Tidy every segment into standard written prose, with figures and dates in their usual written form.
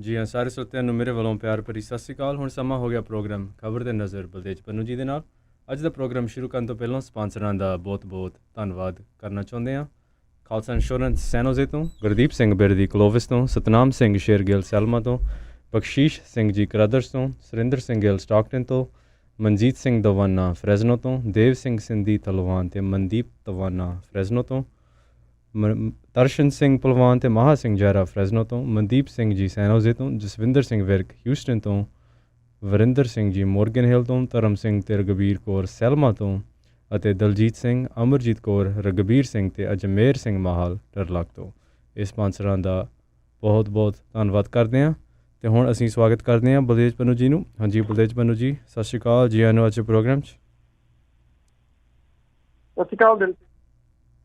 ਜੀ ਹਾਂ, ਸਾਰੇ ਸਰੋਤਿਆਂ ਨੂੰ ਮੇਰੇ ਵੱਲੋਂ ਪਿਆਰ ਭਰੀ ਸਤਿ ਸ਼੍ਰੀ ਅਕਾਲ। ਹੁਣ ਸਮਾਂ ਹੋ ਗਿਆ ਪ੍ਰੋਗਰਾਮ ਖਬਰ 'ਤੇ ਨਜ਼ਰ ਬਲਦੇਜ ਪੰਨੂ ਜੀ ਦੇ ਨਾਲ। ਅੱਜ ਦਾ ਪ੍ਰੋਗਰਾਮ ਸ਼ੁਰੂ ਕਰਨ ਤੋਂ ਪਹਿਲਾਂ ਸਪਾਂਸਰਾਂ ਦਾ ਬਹੁਤ-ਬਹੁਤ ਧੰਨਵਾਦ ਕਰਨਾ ਚਾਹੁੰਦੇ ਹਾਂ। ਖਾਲਸਾ ਇੰਸ਼ੋਰੈਂਸ ਸੈਨੋਜ਼ੇ ਤੋਂ, ਗੁਰਦੀਪ ਸਿੰਘ ਬਿਰਦੀ ਕਲੋਵਿਸ ਤੋਂ, ਸਤਨਾਮ ਸਿੰਘ ਸ਼ੇਰਗਿੱਲ ਸੈਲਮਾ ਤੋਂ, ਬਖਸ਼ੀਸ਼ ਸਿੰਘ ਜੀ ਕਰਾਦਰਸ ਤੋਂ, ਸੁਰਿੰਦਰ ਸਿੰਘ ਗਿੱਲ ਸਟਾਕਟਨ ਤੋਂ, ਮਨਜੀਤ ਸਿੰਘ ਦਵਾਨਾ ਫਰੈਜ਼ਨੋ ਤੋਂ, ਦੇਵ ਸਿੰਘ ਸਿੰਧੀ ਤਲਵਾਨ ਅਤੇ ਮਨਦੀਪ ਤਵਾਨਾ ਫਰੈਜ਼ਨੋ ਤੋਂ, ਦਰਸ਼ਨ ਸਿੰਘ ਭਲਵਾਨ ਅਤੇ ਮਹਾ ਸਿੰਘ ਜੈਰਾ ਫਰੈਜ਼ਨੋ ਤੋਂ, ਮਨਦੀਪ ਸਿੰਘ ਜੀ ਸੈਨੋਜ਼ੇ ਤੋਂ, ਜਸਵਿੰਦਰ ਸਿੰਘ ਵਿਰਕ ਹਿਊਸਟਨ ਤੋਂ, ਵਰਿੰਦਰ ਸਿੰਘ ਜੀ ਮੋਰਗਨ ਹਿੱਲ ਤੋਂ, ਧਰਮ ਸਿੰਘ ਅਤੇ ਰਘਬੀਰ ਕੌਰ ਸੈਲਮਾ ਤੋਂ ਅਤੇ ਦਲਜੀਤ ਸਿੰਘ, ਅਮਰਜੀਤ ਕੌਰ, ਰਘਬੀਰ ਸਿੰਘ ਅਤੇ ਅਜਮੇਰ ਸਿੰਘ ਮਾਹਲ ਟਰਲਕ ਤੋਂ। ਇਹ ਸਪਾਂਸਰਾਂ ਦਾ ਬਹੁਤ ਬਹੁਤ ਧੰਨਵਾਦ ਕਰਦੇ ਹਾਂ। ਅਤੇ ਹੁਣ ਅਸੀਂ ਸਵਾਗਤ ਕਰਦੇ ਹਾਂ ਬਲਦੇਜ ਪੰਨੂ ਜੀ ਨੂੰ। ਹਾਂਜੀ ਬਲਦੇਜ ਪੰਨੂ ਜੀ, ਸਤਿ ਸ਼੍ਰੀ ਅਕਾਲ, ਜੀ ਆਇਆਂ ਨੂੰ ਅੱਜ ਪ੍ਰੋਗਰਾਮ 'ਚ। ਸਤਿ ਸ਼੍ਰੀ ਅਕਾਲ ਦਿਲ,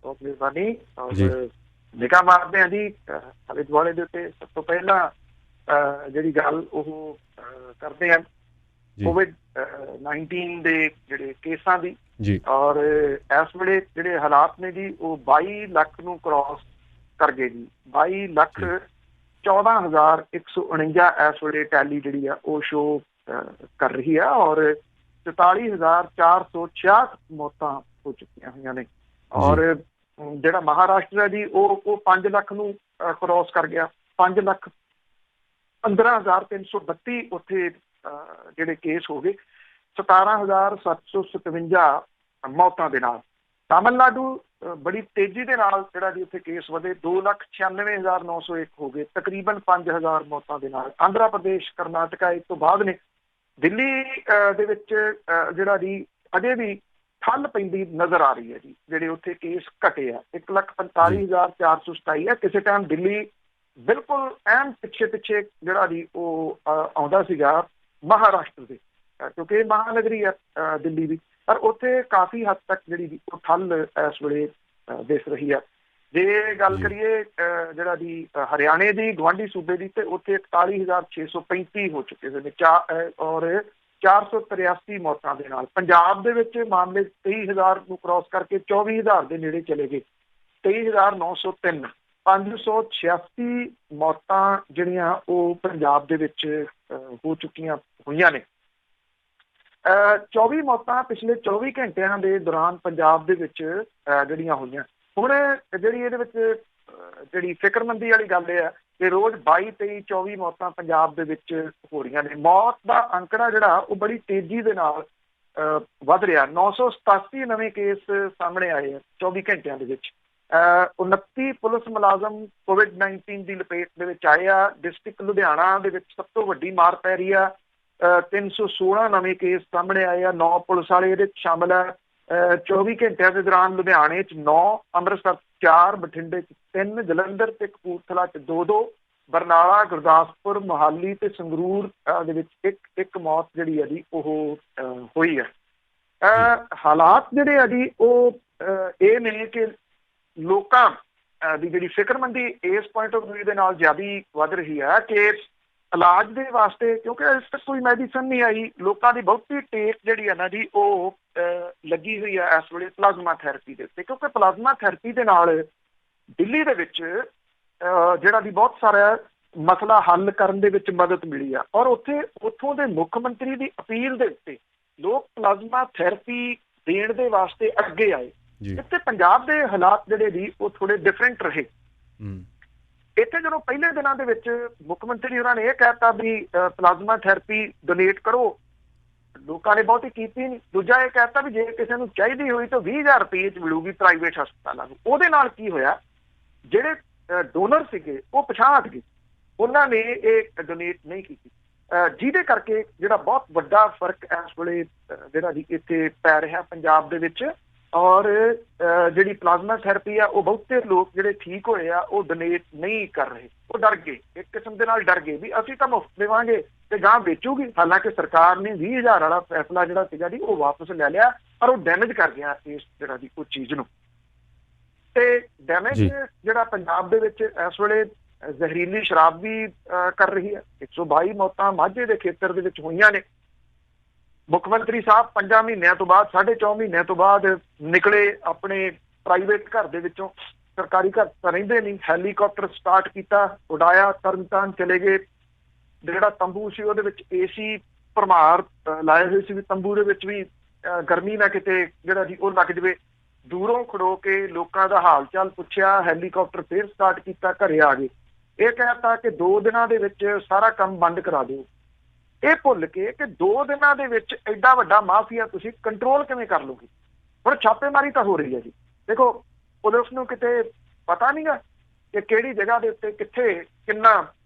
ਬਹੁਤ ਮਿਹਰਬਾਨੀ। ਔਰ ਨਿਗਾਹ ਮਾਰਦੇ ਹਾਂ ਜੀ ਆਲੇ ਦੁਆਲੇ ਦੇ ਉੱਤੇ। ਸਭ ਤੋਂ ਪਹਿਲਾਂ ਜਿਹੜੀ ਗੱਲ ਉਹ ਕਰਦੇ ਹਾਂ COVID-19 ਦੇ ਜਿਹੜੇ ਕੇਸਾਂ ਦੀ ਜੀ। ਔਰ ਇਸ ਵੇਲੇ ਜਿਹੜੇ ਹਾਲਾਤ ਨੇ ਜੀ ਉਹ 22 ਲੱਖ ਨੂੰ ਕ੍ਰਾਸ ਕਰ ਗਏ ਜੀ। 22 ਲੱਖ 14,149 ਇਸ ਵੇਲੇ ਟੈਲੀ ਜਿਹੜੀ ਆ ਉਹ ਸ਼ੋ ਕਰ ਰਹੀ ਆ ਔਰ 44,466 ਮੌਤਾਂ ਹੋ ਚੁੱਕੀਆਂ ਹੋਈਆਂ ਨੇ। ਔਰ ਜਿਹੜਾ ਮਹਾਰਾਸ਼ਟਰ ਹੈ ਜੀ ਉਹ 5 ਲੱਖ ਨੂੰ ਕ੍ਰਾਸ ਕਰ ਗਿਆ। 5,15,332 ਉੱਥੇ ਜਿਹੜੇ ਕੇਸ ਹੋ ਗਏ। 17,757 ਮੌਤਾਂ ਦੇ ਨਾਲ। ਤਾਮਿਲਨਾਡੂ ਬੜੀ ਤੇਜ਼ੀ ਦੇ ਨਾਲ ਜਿਹੜਾ ਜੀ ਉੱਥੇ ਕੇਸ ਵਧੇ। 2,96,901 ਹੋ ਗਏ, ਤਕਰੀਬਨ 5,000 ਮੌਤਾਂ ਦੇ ਨਾਲ। ਆਂਧਰਾ ਪ੍ਰਦੇਸ਼, ਕਰਨਾਟਕਾ ਇਸ ਤੋਂ ਬਾਅਦ ਨੇ। ਦਿੱਲੀ ਦੇ ਵਿੱਚ ਜਿਹੜਾ ਜੀ ਅਜੇ ਵੀ ਠੱਲ ਪੈਂਦੀ ਨਜ਼ਰ ਆ ਰਹੀ ਹੈ ਜੀ। ਜਿਹੜੇ ਉੱਥੇ ਕੇਸ ਘਟੇ ਆ 1,45,427 ਹੈ। ਕਿਸੇ ਟਾਈਮ ਦਿੱਲੀ ਬਿਲਕੁਲ ਐਨ ਪਿੱਛੇ ਜਿਹੜਾ ਜੀ ਉਹ ਆਉਂਦਾ ਸੀਗਾ ਮਹਾਰਾਸ਼ਟਰ ਦੇ, ਕਿਉਂਕਿ ਮਹਾਨਗਰੀ ਆ ਦਿੱਲੀ ਦੀ। ਪਰ ਉੱਥੇ ਕਾਫੀ ਹੱਦ ਤੱਕ ਜਿਹੜੀ ਉਹ ਠੱਲ ਇਸ ਵੇਲੇ ਦਿਸ ਰਹੀ ਆ। ਜੇ ਗੱਲ ਕਰੀਏ ਜਿਹੜਾ ਜੀ ਹਰਿਆਣੇ ਦੀ ਗੁਆਂਢੀ ਸੂਬੇ ਦੀ, ਤੇ ਉੱਥੇ 41,635 ਹੋ ਚੁੱਕੇ ਨੇ ਔਰ 483 ਮੌਤਾਂ ਦੇ ਨਾਲ। ਪੰਜਾਬ ਦੇ ਵਿੱਚ ਮਾਮਲੇ 23,000 ਨੂੰ ਕ੍ਰਾਸ ਕਰਕੇ 24,000 ਦੇ ਨੇੜੇ ਚਲੇ ਗਏ। 23,903, 586 ਮੌਤਾਂ ਜਿਹੜੀਆਂ ਉਹ ਪੰਜਾਬ ਦੇ ਵਿੱਚ ਹੋ ਚੁੱਕੀਆਂ ਹੋਈਆਂ ਨੇ। 24 ਮੌਤਾਂ ਪਿਛਲੇ 24 ਘੰਟਿਆਂ ਦੇ ਦੌਰਾਨ ਪੰਜਾਬ ਦੇ ਵਿੱਚ ਜਿਹੜੀਆਂ ਹੋਈਆਂ। ਹੁਣ ਜਿਹੜੀ ਇਹਦੇ ਵਿੱਚ ਜਿਹੜੀ ਫਿਕਰਮੰਦੀ ਵਾਲੀ ਗੱਲ ਇਹ ਹੈ ਕਿ ਰੋਜ਼ 22, 23, 24 ਮੌਤਾਂ ਪੰਜਾਬ ਦੇ ਵਿੱਚ ਹੋ ਰਹੀਆਂ ਨੇ। ਮੌਤ ਦਾ ਅੰਕੜਾ ਜਿਹੜਾ ਉਹ ਬੜੀ ਤੇਜ਼ੀ ਦੇ ਨਾਲ ਵੱਧ ਰਿਹਾ। 987 ਨਵੇਂ ਕੇਸ ਸਾਹਮਣੇ ਆਏ ਆ 24 ਘੰਟਿਆਂ ਦੇ ਵਿੱਚ। 29 ਪੁਲਿਸ ਮੁਲਾਜ਼ਮ COVID-19 ਦੀ ਲਪੇਟ ਦੇ ਵਿੱਚ ਆਏ ਆ। ਡਿਸਟ੍ਰਿਕਟ ਲੁਧਿਆਣਾ ਦੇ ਵਿੱਚ ਸਭ ਤੋਂ ਵੱਡੀ ਮਾਰ ਪੈ ਰਹੀ ਆ। 316 ਨਵੇਂ ਕੇਸ ਸਾਹਮਣੇ ਆਏ ਆ। 9 ਪੁਲਿਸ ਵਾਲੇ ਇਹਦੇ ਵਿੱਚ ਸ਼ਾਮਲ ਆ। 24 ਘੰਟਿਆਂ ਦੇ ਦੌਰਾਨ ਲੁਧਿਆਣੇ 'ਚ 9, ਅੰਮ੍ਰਿਤਸਰ 4, ਬਠਿੰਡੇ 'ਚ 3, ਜਲੰਧਰ ਤੇ ਕਪੂਰਥਲਾ 'ਚ 2-2, ਬਰਨਾਲਾ, ਗੁਰਦਾਸਪੁਰ, ਮੋਹਾਲੀ ਤੇ ਸੰਗਰੂਰ ਦੇ ਵਿੱਚ ਇੱਕ ਮੌਤ ਜਿਹੜੀ ਹੈ ਜੀ ਉਹ ਹੋਈ ਹੈ। ਹਾਲਾਤ ਜਿਹੜੇ ਆ ਜੀ ਉਹ ਇਹ ਨੇ ਕਿ ਲੋਕਾਂ ਦੀ ਜਿਹੜੀ ਫਿਕਰਮੰਦੀ ਇਸ ਪੁਆਇੰਟ ਆਫ ਵਿਊ ਦੇ ਨਾਲ ਜ਼ਿਆਦਾ ਵੱਧ ਰਹੀ ਹੈ ਕਿ ਇਲਾਜ ਦੇ ਵਾਸਤੇ, ਕਿਉਂਕਿ ਇਸ ਤੱਕ ਕੋਈ ਮੈਡੀਸਨ ਨਹੀਂ ਆਈ, ਲੋਕਾਂ ਦੀ ਬਹੁਤੀ ਟੇਕ ਜਿਹੜੀ ਹੈ ਨਾ ਜੀ ਉਹ ਲੱਗੀ ਹੋਈ ਹੈ ਇਸ ਵੇਲੇ ਪਲਾਜ਼ਮਾ ਥੈਰੇਪੀ ਦੇ ਉੱਤੇ। ਕਿਉਂਕਿ ਪਲਾਜ਼ਮਾ ਥੈਰੇਪੀ ਦੇ ਨਾਲ ਦਿੱਲੀ ਦੇ ਵਿੱਚ ਜਿਹੜਾ ਦੀ ਬਹੁਤ ਸਾਰਾ ਮਸਲਾ ਹੱਲ ਕਰਨ ਦੇ ਵਿੱਚ ਮਦਦ ਮਿਲੀ ਆ। ਔਰ ਉੱਥੋਂ ਦੇ ਮੁੱਖ ਮੰਤਰੀ ਦੀ ਅਪੀਲ ਦੇ ਉੱਤੇ ਲੋਕ ਪਲਾਜ਼ਮਾ ਥੈਰੇਪੀ ਦੇਣ ਦੇ ਵਾਸਤੇ ਅੱਗੇ ਆਏ। ਇੱਥੇ ਪੰਜਾਬ ਦੇ ਹਾਲਾਤ ਜਿਹੜੇ ਜੀ ਉਹ ਥੋੜੇ ਡਿਫਰੈਂਟ ਰਹੇ। ਇੱਥੇ ਜਦੋਂ ਪਹਿਲੇ ਦਿਨਾਂ ਦੇ ਵਿੱਚ ਮੁੱਖ ਮੰਤਰੀ ਉਹਨਾਂ ਨੇ ਇਹ ਕਹਿਤਾ ਵੀ ਪਲਾਜ਼ਮਾ ਥੈਰੇਪੀ ਡੋਨੇਟ ਕਰੋ, ਲੋਕਾਂ ਨੇ ਬਹੁਤੀ ਕੀਤੀ ਨਹੀਂ। ਦੂਜਾ ਇਹ ਕਹਿਤਾ ਵੀ ਜੇ ਕਿਸੇ ਨੂੰ ਚਾਹੀਦੀ ਹੋਈ ਤਾਂ 20,000 ਰੁਪਏ 'ਚ ਮਿਲੂਗੀ ਪ੍ਰਾਈਵੇਟ ਹਸਪਤਾਲਾਂ ਨੂੰ। ਉਹਦੇ ਨਾਲ ਕੀ ਹੋਇਆ, ਜਿਹੜੇ ਡੋਨਰ ਸੀਗੇ ਉਹ ਪਿਛਾਂਹ ਹਟ ਗਏ, ਉਹਨਾਂ ਨੇ ਇਹ ਡੋਨੇਟ ਨਹੀਂ ਕੀਤੀ, ਜਿਹਦੇ ਕਰਕੇ ਜਿਹੜਾ ਬਹੁਤ ਵੱਡਾ ਫਰਕ ਇਸ ਵੇਲੇ ਜਿਹੜਾ ਜੀ ਇੱਥੇ ਪੈ ਰਿਹਾ ਪੰਜਾਬ ਦੇ ਵਿੱਚ। ਔਰ ਜਿਹੜੀ ਪਲਾਜ਼ਮਾ ਥੈਰੇਪੀ ਆ ਉਹ ਬਹੁਤੇ ਲੋਕ ਜਿਹੜੇ ਠੀਕ ਹੋਏ ਆ ਉਹ ਡੋਨੇਟ ਨਹੀਂ ਕਰ ਰਹੇ। ਉਹ ਡਰ ਗਏ, ਇੱਕ ਕਿਸਮ ਦੇ ਨਾਲ ਡਰ ਗਏ ਵੀ ਅਸੀਂ ਤਾਂ ਮੁਫਤ ਦੇਵਾਂਗੇ ਤੇ ਗਾਂ ਵੇਚੂਗੀ। ਹਾਲਾਂਕਿ ਸਰਕਾਰ ਨੇ 20,000 ਵਾਲਾ ਫੈਸਲਾ ਜਿਹੜਾ ਸੀਗਾ ਜੀ ਉਹ ਵਾਪਸ ਲੈ ਲਿਆ, ਪਰ ਉਹ ਡੈਮੇਜ ਕਰ ਗਿਆ ਇਸ ਜਿਹੜਾ ਦੀ ਉਹ ਚੀਜ਼ ਨੂੰ। ਤੇ ਡੈਮੇਜ ਜਿਹੜਾ ਪੰਜਾਬ ਦੇ ਵਿੱਚ ਇਸ ਵੇਲੇ ਜ਼ਹਿਰੀਲੀ ਸ਼ਰਾਬ ਵੀ ਕਰ ਰਹੀ ਹੈ। 122 ਮੌਤਾਂ ਮਾਝੇ ਦੇ ਖੇਤਰ ਦੇ ਵਿੱਚ ਹੋਈਆਂ ਨੇ। ਮੁੱਖ ਮੰਤਰੀ ਸਾਹਿਬ 5 ਮਹੀਨਿਆਂ ਤੋਂ ਬਾਅਦ, 4.5 ਮਹੀਨਿਆਂ ਤੋਂ ਬਾਅਦ ਨਿਕਲੇ ਆਪਣੇ ਪ੍ਰਾਈਵੇਟ ਘਰ ਦੇ ਵਿੱਚੋਂ। ਸਰਕਾਰੀ ਘਰ ਤਾਂ ਰਹਿੰਦੇ ਨਹੀਂ, ਹੈਲੀਕਾਪਟਰ ਸਟਾਰਟ ਕੀਤਾ, ਉਡਾਇਆ, ਤਰਨਤਾਰਨ ਚਲੇ ਗਏ, ਜਿਹੜਾ ਤੰਬੂ ਸੀ ਉਹਦੇ ਵਿੱਚ ਏਸੀ ਭਰਮਾਰ ਲਾਏ ਹੋਏ ਸੀ ਵੀ ਤੰਬੂ ਦੇ ਵਿੱਚ ਵੀ ਗਰਮੀ ਨਾ ਕਿਤੇ ਜਿਹੜਾ ਜੀ ਉਹ ਲੱਗ ਜਾਵੇ। ਦੂਰੋਂ ਖੜੋ ਕੇ ਲੋਕਾਂ ਦਾ ਹਾਲ ਚਾਲ ਪੁੱਛਿਆ, ਹੈਲੀਕਾਪਟਰ ਫੇਰ ਸਟਾਰਟ ਕੀਤਾ, ਘਰੇ ਆ ਗਏ। ਇਹ ਕਹਿਤਾ ਕਿ 2 ਦਿਨਾਂ ਦੇ ਵਿੱਚ ਸਾਰਾ ਕੰਮ ਬੰਦ ਕਰਾ ਦਿਓ। ਇਹ ਭੁੱਲ ਕੇ ਕਿ 2 ਦਿਨਾਂ ਦੇ ਵਿੱਚ ਐਡਾ ਵੱਡਾ ਮਾਫੀਆ ਤੁਸੀਂ ਕੰਟਰੋਲ ਕਿਵੇਂ ਕਰ ਲਓਗੇ। ਹੁਣ ਛਾਪੇਮਾਰੀ ਤਾਂ ਹੋ ਰਹੀ ਹੈ ਜੀ। ਦੇਖੋ ਪੁਲਿਸ ਨੂੰ ਕਿਤੇ ਪਤਾ ਨਹੀਂਗਾ ਕਿ ਕਿਹੜੀ ਜਗ੍ਹਾ ਦੇ ਉੱਤੇ ਕਿੱਥੇ ਕਿੰਨਾ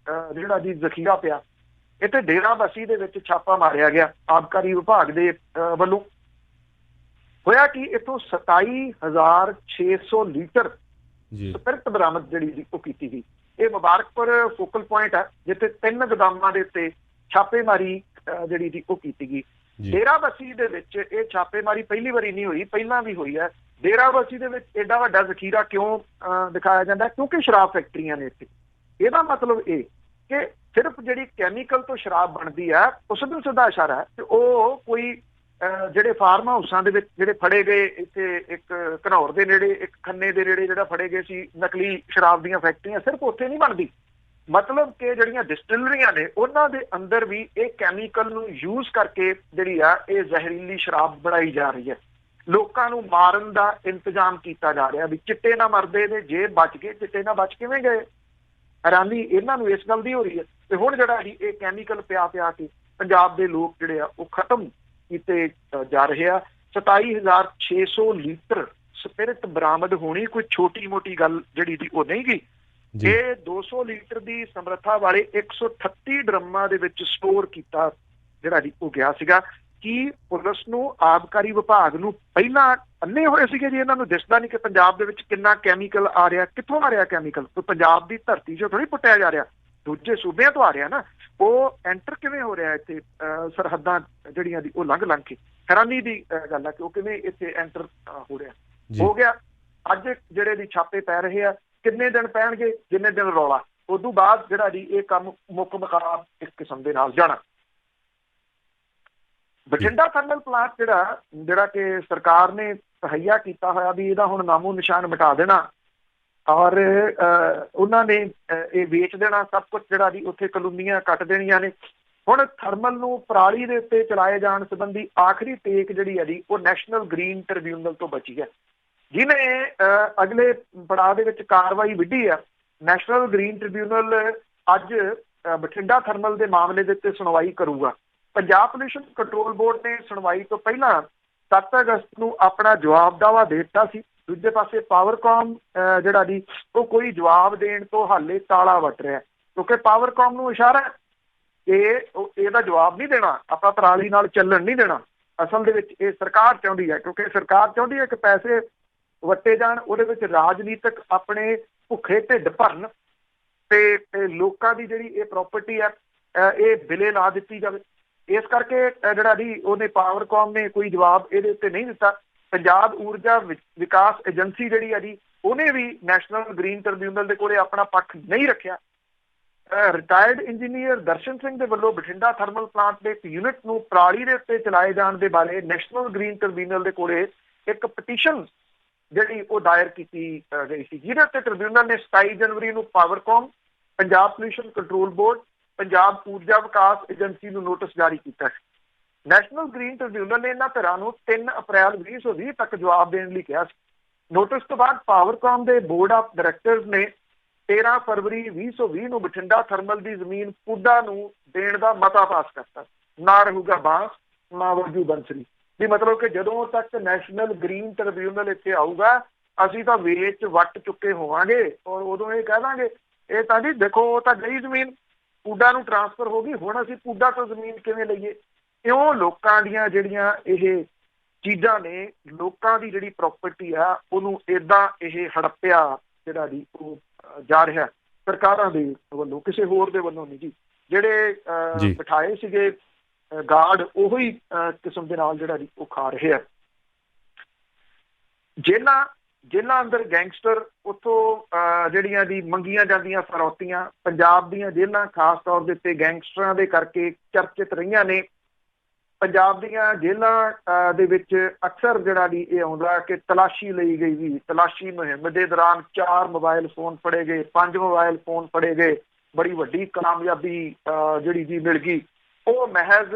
ਜਿਹੜਾ ਜੀ ਜ਼ਖੀਰਾ ਪਿਆ। ਇੱਥੇ ਡੇਰਾਬੱਸੀ ਦੇ ਵਿੱਚ ਛਾਪਾ ਮਾਰਿਆ ਗਿਆ ਆਬਕਾਰੀ ਵਿਭਾਗ ਦੇ ਵੱਲੋਂ। ਹੋਇਆ ਕਿ ਇੱਥੋਂ 27,600 ਲੀਟਰ ਸਪਿਰਟ ਬਰਾਮਦ ਜਿਹੜੀ ਜੀ ਉਹ ਕੀਤੀ ਗਈ। ਇਹ ਮੁਬਾਰਕਪੁਰ ਫੋਕਲ ਪੁਆਇੰਟ ਹੈ ਜਿੱਥੇ 3 ਗੋਦਾਮਾਂ ਦੇ ਉੱਤੇ ਛਾਪੇਮਾਰੀ ਜਿਹੜੀ ਜੀ ਉਹ ਕੀਤੀ ਗਈ। ਡੇਰਾਬੱਸੀ ਦੇ ਵਿੱਚ ਇਹ ਛਾਪੇਮਾਰੀ ਪਹਿਲੀ ਵਾਰੀ ਨਹੀਂ ਹੋਈ, ਪਹਿਲਾਂ ਵੀ ਹੋਈ ਹੈ। ਡੇਰਾਬੱਸੀ ਦੇ ਵਿੱਚ ਐਡਾ ਵੱਡਾ ਜ਼ਖੀਰਾ ਕਿਉਂ ਦਿਖਾਇਆ ਜਾਂਦਾ? ਕਿਉਂਕਿ ਸ਼ਰਾਬ ਫੈਕਟਰੀਆਂ ਨੇ ਇੱਥੇ। ਇਹਦਾ ਮਤਲਬ ਇਹ ਕਿ ਸਿਰਫ ਜਿਹੜੀ ਕੈਮੀਕਲ ਤੋਂ ਸ਼ਰਾਬ ਬਣਦੀ ਹੈ ਉਸ ਨੂੰ ਸਿੱਧਾ ਇਸ਼ਾਰਾ ਹੈ ਕਿ ਉਹ ਕੋਈ ਜਿਹੜੇ ਫਾਰਮ ਹਾਊਸਾਂ ਦੇ ਵਿੱਚ ਜਿਹੜੇ ਫੜੇ ਗਏ, ਇੱਥੇ ਇੱਕ ਘਨੌਰ ਦੇ ਨੇੜੇ, ਇੱਕ ਖੰਨੇ ਦੇ ਨੇੜੇ ਜਿਹੜਾ ਫੜੇ ਗਏ ਸੀ ਨਕਲੀ ਸ਼ਰਾਬ ਦੀਆਂ ਫੈਕਟਰੀਆਂ, ਸਿਰਫ ਉੱਥੇ ਨਹੀਂ ਬਣਦੀ। ਮਤਲਬ ਕਿ ਜਿਹੜੀਆਂ ਡਿਸਟਿਲਰੀਆਂ ਨੇ ਉਹਨਾਂ ਦੇ ਅੰਦਰ ਵੀ ਇਹ ਕੈਮੀਕਲ ਨੂੰ ਯੂਜ਼ ਕਰਕੇ ਜਿਹੜੀ ਆ ਇਹ ਜ਼ਹਿਰੀਲੀ ਸ਼ਰਾਬ ਬਣਾਈ ਜਾ ਰਹੀ ਹੈ। ਲੋਕਾਂ ਨੂੰ ਮਾਰਨ ਦਾ ਇੰਤਜ਼ਾਮ ਕੀਤਾ ਜਾ ਰਿਹਾ ਵੀ ਚਿੱਟੇ ਨਾ ਮਰਦੇ ਨੇ, ਜੇ ਬਚ ਗਏ ਚਿੱਟੇ ਨਾਲ ਬਚ ਕਿਵੇਂ ਗਏ। ਹੈਰਾਨੀ ਇਹਨਾਂ ਨੂੰ ਇਸ ਗੱਲ ਦੀ ਹੋ ਰਹੀ ਹੈ। ਤੇ ਹੁਣ ਜਿਹੜਾ ਜੀ ਇਹ ਕੈਮੀਕਲ ਪਿਆ ਕੇ ਪੰਜਾਬ ਦੇ ਲੋਕ ਜਿਹੜੇ ਆ ਉਹ ਖਤਮ ਕੀਤੇ ਜਾ ਰਹੇ ਆ। 27,600 ਲੀਟਰ ਸਪਿਰਿਟ ਬਰਾਮਦ ਹੋਣੀ ਕੋਈ ਛੋਟੀ ਮੋਟੀ ਗੱਲ ਜਿਹੜੀ ਦੀ ਉਹ ਨਹੀਂ ਗਈ। ਇਹ 200 ਲੀਟਰ ਦੀ ਸਮਰੱਥਾ ਵਾਲੇ 138 ਡਰਮਾਂ ਦੇ ਵਿੱਚ ਸਟੋਰ ਕੀਤਾ ਜਿਹੜਾ ਜੀ ਉਹ ਗਿਆ ਸੀਗਾ। ਕੀ ਪੁਲਿਸ ਨੂੰ, ਆਬਕਾਰੀ ਵਿਭਾਗ ਨੂੰ ਪਹਿਲਾਂ ਅੰਨੇ ਹੋਏ ਸੀਗੇ ਜੀ? ਇਹਨਾਂ ਨੂੰ ਦਿਸਦਾ ਨਹੀਂ ਕਿ ਪੰਜਾਬ ਦੇ ਵਿੱਚ ਕਿੰਨਾ ਕੈਮੀਕਲ ਆ ਰਿਹਾ? ਕਿੱਥੋਂ ਆ ਰਿਹਾ ਕੈਮੀਕਲ? ਕੋਈ ਪੰਜਾਬ ਦੀ ਧਰਤੀ 'ਚੋਂ ਥੋੜ੍ਹੀ ਪੁੱਟਿਆ ਜਾ ਰਿਹਾ, ਦੂਜੇ ਸੂਬਿਆਂ ਤੋਂ ਆ ਰਿਹਾ ਨਾ। ਉਹ ਐਂਟਰ ਕਿਵੇਂ ਹੋ ਰਿਹਾ ਇੱਥੇ ਸਰਹੱਦਾਂ ਜਿਹੜੀਆਂ ਦੀ ਉਹ ਲੰਘ ਕੇ? ਹੈਰਾਨੀ ਦੀ ਗੱਲ ਹੈ ਕਿ ਉਹ ਕਿਵੇਂ ਇੱਥੇ ਐਂਟਰ ਹੋ ਰਿਹਾ। ਹੋ ਗਿਆ ਅੱਜ ਜਿਹੜੇ ਦੀ ਛਾਪੇ ਪੈ ਰਹੇ ਆ। ਕਿੰਨੇ ਦਿਨ ਪੈਣਗੇ? ਜਿੰਨੇ ਦਿਨ ਰੌਲਾ, ਉਦੋਂ ਬਾਅਦ ਜਿਹੜਾ ਜੀ ਇਹ ਕੰਮ ਮੁੱਕ ਮੁਕਾ ਇੱਕ ਕਿਸਮ ਦੇ ਨਾਲ ਜਾਣਾ। ਬਠਿੰਡਾ ਥਰਮਲ ਪਲਾਂਟ ਜਿਹੜਾ ਕਿ ਸਰਕਾਰ ਨੇ ਤਹਈਆ ਕੀਤਾ ਹੋਇਆ ਵੀ ਇਹਦਾ ਹੁਣ ਨਾਮੋ ਨਿਸ਼ਾਨ ਮਿਟਾ ਦੇਣਾ ਔਰ ਉਹਨਾਂ ਨੇ ਇਹ ਵੇਚ ਦੇਣਾ ਸਭ ਕੁਝ, ਜਿਹੜਾ ਜੀ ਉੱਥੇ ਕਲੋਨੀਆਂ ਕੱਟ ਦੇਣੀਆਂ ਨੇ। ਹੁਣ ਥਰਮਲ ਨੂੰ ਪਰਾਲੀ ਦੇ ਉੱਤੇ ਚਲਾਏ ਜਾਣ ਸੰਬੰਧੀ ਆਖਰੀ ਟੇਕ ਜਿਹੜੀ ਹੈ ਜੀ ਉਹ ਨੈਸ਼ਨਲ ਗ੍ਰੀਨ ਟ੍ਰਿਬਿਊਨਲ ਤੋਂ ਬਚੀ ਹੈ, ਜਿਹਨੇ ਅਗਲੇ ਪੜਾਅ ਦੇ ਵਿੱਚ ਕਾਰਵਾਈ ਵਿੱਢੀ ਹੈ। ਨੈਸ਼ਨਲ ਗ੍ਰੀਨ ਟ੍ਰਿਬਿਊਨਲ ਅੱਜ ਬਠਿੰਡਾ ਥਰਮਲ ਦੇ ਮਾਮਲੇ ਦੇ ਉੱਤੇ ਸੁਣਵਾਈ ਕਰੂਗਾ। ਪੰਜਾਬ ਪੋਲਿਊਸ਼ਨ ਕੰਟਰੋਲ ਬੋਰਡ ਨੇ ਸੁਣਵਾਈ ਤੋਂ ਪਹਿਲਾਂ 7 ਅਗਸਤ ਨੂੰ ਆਪਣਾ ਜਵਾਬ ਦਾਵਾ ਦੇ ਦਿੱਤਾ ਸੀ। ਦੂਜੇ ਪਾਸੇ ਪਾਵਰਕਾਮ ਜਿਹੜਾ ਜੀ ਉਹ ਕੋਈ ਜਵਾਬ ਦੇਣ ਤੋਂ ਹਾਲੇ ਤਾਲਾ ਵੱਟ ਰਿਹਾ, ਕਿਉਂਕਿ ਪਾਵਰਕਾਮ ਨੂੰ ਇਸ਼ਾਰਾ ਕਿ ਇਹਦਾ ਜਵਾਬ ਨਹੀਂ ਦੇਣਾ, ਆਪਾਂ ਪਰਾਲੀ ਨਾਲ ਚੱਲਣ ਨਹੀਂ ਦੇਣਾ। ਅਸਲ ਦੇ ਵਿੱਚ ਇਹ ਸਰਕਾਰ ਚਾਹੁੰਦੀ ਹੈ, ਕਿਉਂਕਿ ਸਰਕਾਰ ਚਾਹੁੰਦੀ ਹੈ ਕਿ ਪੈਸੇ ਵੱਟੇ ਜਾਣ, ਉਹਦੇ ਵਿੱਚ ਰਾਜਨੀਤਿਕ ਆਪਣੇ ਭੁੱਖੇ ਢਿੱਡ ਭਰਨ ਤੇ ਲੋਕਾਂ ਦੀ ਜਿਹੜੀ ਇਹ ਪ੍ਰਾਪਰਟੀ ਹੈ ਇਹ ਬਿਲੇ ਲਾ ਦਿੱਤੀ ਜਾਵੇ। ਇਸ ਕਰਕੇ ਜਿਹੜਾ ਜੀ ਉਹਨੇ ਪਾਵਰਕਾਮ ਨੇ ਕੋਈ ਜਵਾਬ ਇਹਦੇ ਉੱਤੇ ਨਹੀਂ ਦਿੱਤਾ। ਪੰਜਾਬ ਊਰਜਾ ਵਿਕਾਸ ਏਜੰਸੀ ਜਿਹੜੀ ਹੈ ਜੀ ਉਹਨੇ ਵੀ ਨੈਸ਼ਨਲ ਗ੍ਰੀਨ ਟ੍ਰਿਬਿਊਨਲ ਦੇ ਕੋਲੇ ਆਪਣਾ ਪੱਖ ਨਹੀਂ ਰੱਖਿਆ। ਰਿਟਾਇਰਡ ਇੰਜੀਨੀਅਰ ਦਰਸ਼ਨ ਸਿੰਘ ਦੇ ਵੱਲੋਂ ਬਠਿੰਡਾ ਥਰਮਲ ਪਲਾਂਟ ਦੇ ਇੱਕ ਯੂਨਿਟ ਨੂੰ ਪਰਾਲੀ ਦੇ ਉੱਤੇ ਚਲਾਏ ਜਾਣ ਦੇ ਬਾਰੇ ਨੈਸ਼ਨਲ ਗ੍ਰੀਨ ਟ੍ਰਿਬਿਊਨਲ ਦੇ ਕੋਲੇ ਇੱਕ ਪਟੀਸ਼ਨ ਜਿਹੜੀ ਉਹ ਦਾਇਰ ਕੀਤੀ ਗਈ ਸੀ, ਜਿਹਦੇ ਉੱਤੇ ਟ੍ਰਿਬਿਊਨਲ ਨੇ 27 ਜਨਵਰੀ ਨੂੰ Powercom, Punjab pollution control board, Punjab ਊਰਜਾ ਵਿਕਾਸ ਏਜੰਸੀ ਨੂੰ ਨੋਟਿਸ ਜਾਰੀ ਕੀਤਾ ਸੀ। ਨੈਸ਼ਨਲ ਗ੍ਰੀਨ ਟ੍ਰਿਬਿਊਨਲ ਨੇ ਇਹਨਾਂ ਧਿਰਾਂ ਨੂੰ 3 ਅਪ੍ਰੈਲ 2020 ਤੱਕ ਜਵਾਬ ਦੇਣ ਲਈ ਕਿਹਾ ਸੀ। ਨੋਟਿਸ ਤੋਂ ਬਾਅਦ ਪਾਵਰਕਾਮ ਦੇ ਬੋਰਡ ਆਫ ਡਾਇਰੈਕਟਰਸ ਨੇ 13 ਫਰਵਰੀ 2020 ਨੂੰ ਬਠਿੰਡਾ ਥਰਮਲ ਦੀ ਜ਼ਮੀਨ ਪੁੱਡਾ ਨੂੰ ਦੇਣ ਦਾ ਮਤਾ ਪਾਸ ਕਰਤਾ। ਨਾ ਰਹੂਗਾ ਬਾਂਸ ਨਾ ਵਰਜੂ ਬੰਸਰੀ। ਵੀ ਮਤਲਬ ਕਿ ਜਦੋਂ ਤੱਕ ਨੈਸ਼ਨਲ ਗ੍ਰੀਨ ਟ੍ਰਿਬਿਊਨਲ ਇੱਥੇ ਆਊਗਾ ਅਸੀਂ ਤਾਂ ਵੇਚ ਵੱਟ ਚੁੱਕੇ ਹੋਵਾਂਗੇ ਔਰ ਉਦੋਂ ਇਹ ਕਹਿ ਦਾਂਗੇ ਇਹ ਤਾਂ ਜੀ ਦੇਖੋ ਉਹ ਤਾਂ ਗਈ ਜ਼ਮੀਨ ਪੁੱਡਾ ਨੂੰ ਟ੍ਰਾਂਸਫਰ ਹੋ ਗਈ, ਹੁਣ ਅਸੀਂ ਪੁੱਡਾ ਤੋਂ ਜ਼ਮੀਨ ਕਿਵੇਂ ਲਈਏ। ਇਉਂ ਲੋਕਾਂ ਦੀਆਂ ਜਿਹੜੀਆਂ ਇਹ ਚੀਜ਼ਾਂ ਨੇ, ਲੋਕਾਂ ਦੀ ਜਿਹੜੀ ਪ੍ਰਾਪਰਟੀ ਆ ਉਹਨੂੰ ਏਦਾਂ ਇਹ ਹੜੱਪਿਆ ਜਿਹੜਾ ਜੀ ਉਹ ਜਾ ਰਿਹਾ ਸਰਕਾਰਾਂ ਦੇ ਵੱਲੋਂ, ਕਿਸੇ ਹੋਰ ਦੇ ਵੱਲੋਂ ਨਹੀਂ ਜੀ। ਜਿਹੜੇ ਬਿਠਾਏ ਸੀਗੇ ਗਾਰਡ ਉਹੀ ਕਿਸਮ ਦੇ ਨਾਲ ਜਿਹੜਾ ਜੀ ਉਹ ਖਾ ਰਹੇ ਆ। ਜੇਲਾਂ ਅੰਦਰ ਗੈਂਗਸਟਰ ਉੱਥੋਂ ਜਿਹੜੀਆਂ ਦੀ ਮੰਗੀਆਂ ਜਾਂਦੀਆਂ ਫਰੌਤੀਆਂ, ਪੰਜਾਬ ਦੀਆਂ ਜੇਲਾਂ ਖਾਸ ਤੌਰ ਦੇ ਉੱਤੇ ਗੈਂਗਸਟਰਾਂ ਦੇ ਕਰਕੇ ਚਰਚਿਤ ਰਹੀਆਂ ਨੇ। ਪੰਜਾਬ ਦੀਆਂ ਜੇਲਾਂ ਦੇ ਵਿੱਚ ਅਕਸਰ ਜਿਹੜਾ ਜੀ ਇਹ ਆਉਂਦਾ ਕਿ ਤਲਾਸ਼ੀ ਲਈ ਗਈ ਵੀ, ਤਲਾਸ਼ੀ ਮੁਹਿੰਮ ਦੇ ਦੌਰਾਨ 4 ਮੋਬਾਈਲ ਫੋਨ ਫੜੇ ਗਏ, 5 ਮੋਬਾਈਲ ਫੋਨ ਫੜੇ ਗਏ, ਬੜੀ ਵੱਡੀ ਕਾਮਯਾਬੀ ਜਿਹੜੀ ਜੀ ਮਿਲ ਗਈ। ਉਹ ਮਹਿਜ਼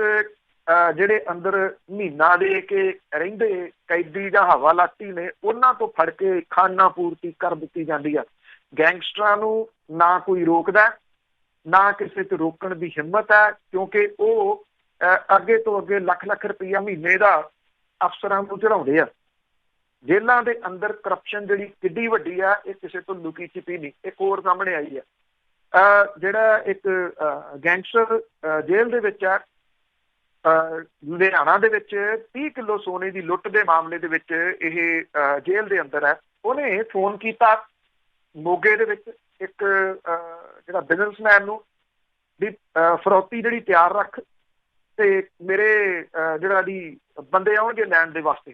ਜਿਹੜੇ ਅੰਦਰ ਮਹੀਨਾ ਦੇ ਕੇ ਰਹਿੰਦੇ ਕੈਦੀ ਜਾਂ ਹਵਾਲਾਤੀ ਨੇ ਉਹਨਾਂ ਤੋਂ ਫੜ ਕੇ ਖਾਨਾ ਪੂਰਤੀ ਕਰ ਦਿੱਤੀ ਜਾਂਦੀ ਆ। ਗੈਂਗਸਟਰਾਂ ਨੂੰ ਨਾ ਕੋਈ ਰੋਕਦਾ, ਨਾ ਕਿਸੇ ਤੇ ਰੋਕਣ ਦੀ ਹਿੰਮਤ ਹੈ, ਕਿਉਂਕਿ ਉਹ ਅੱਗੇ ਤੋਂ ਅੱਗੇ ਲੱਖ ਲੱਖ ਰੁਪਈਆ ਮਹੀਨੇ ਦਾ ਅਫਸਰਾਂ ਨੂੰ ਚੜਾਉਂਦੇ ਆ। ਜੇਲ੍ਹਾਂ ਦੇ ਅੰਦਰ ਕਰਪਸ਼ਨ ਜਿਹੜੀ ਕਿੱਡੀ ਵੱਡੀ ਆ, ਇਹ ਕਿਸੇ ਤੋਂ ਲੁਕੀ ਛਿਪੀ ਨਹੀਂ। ਇੱਕ ਹੋਰ ਸਾਹਮਣੇ ਆਈ ਆ, ਜਿਹੜਾ ਇੱਕ ਗੈਂਗਸਟਰ ਜੇਲ੍ਹ ਦੇ ਵਿੱਚ ਆ ਲੁਧਿਆਣਾ ਦੇ ਵਿੱਚ 30 ਕਿਲੋ ਸੋਨੇ ਦੀ ਲੁੱਟ ਦੇ ਮਾਮਲੇ ਦੇ ਵਿੱਚ ਇਹ ਜੇਲ੍ਹ ਦੇ ਅੰਦਰ ਹੈ। ਉਹਨੇ ਫੋਨ ਕੀਤਾ ਮੋਗੇ ਦੇ ਵਿੱਚ ਇੱਕ ਜਿਹੜਾ ਬਿਜ਼ਨਸਮੈਨ ਨੂੰ ਵੀ ਫਰੌਤੀ ਜਿਹੜੀ ਤਿਆਰ ਰੱਖ ਤੇ ਮੇਰੇ ਜਿਹੜਾ ਦੀ ਬੰਦੇ ਆਉਣਗੇ ਲੈਣ ਦੇ ਵਾਸਤੇ।